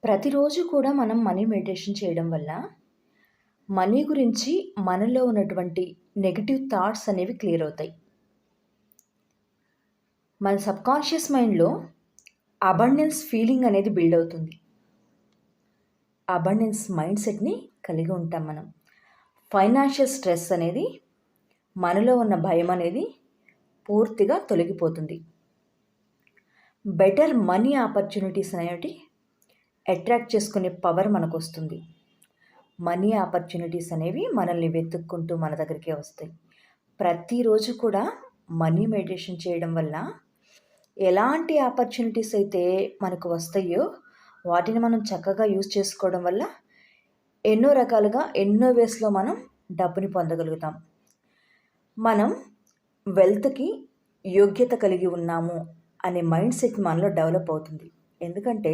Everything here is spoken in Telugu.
ప్రతిరోజు కూడా మనం మనీ మెడిటేషన్ చేయడం వల్ల మనీ గురించి మనలో ఉన్నటువంటి నెగెటివ్ థాట్స్ అనేవి క్లియర్ అవుతాయి. మన సబ్కాన్షియస్ మైండ్లో అబండెన్స్ ఫీలింగ్ అనేది బిల్డ్ అవుతుంది. అబండెన్స్ మైండ్ సెట్ని కలిగి ఉంటాం మనం. ఫైనాన్షియల్ స్ట్రెస్ అనేది, మనలో ఉన్న భయం అనేది పూర్తిగా తొలగిపోతుంది. బెటర్ మనీ ఆపర్చునిటీస్ అనేవి అట్రాక్ట్ చేసుకునే పవర్ మనకు వస్తుంది. మనీ ఆపర్చునిటీస్ అనేవి మనల్ని వెతుక్కుంటూ మన దగ్గరికే వస్తాయి. ప్రతిరోజు కూడా మనీ మెడిటేషన్ చేయడం వల్ల ఎలాంటి ఆపర్చునిటీస్ అయితే మనకు వస్తాయో వాటిని మనం చక్కగా యూజ్ చేసుకోవడం వల్ల ఎన్నో రకాలుగా ఎన్నో వేస్లో మనం డబ్బుని పొందగలుగుతాం. మనం వెల్త్కి యోగ్యత కలిగి ఉన్నాము అనే మైండ్ సెట్ మనలో డెవలప్ అవుతుంది. ఎందుకంటే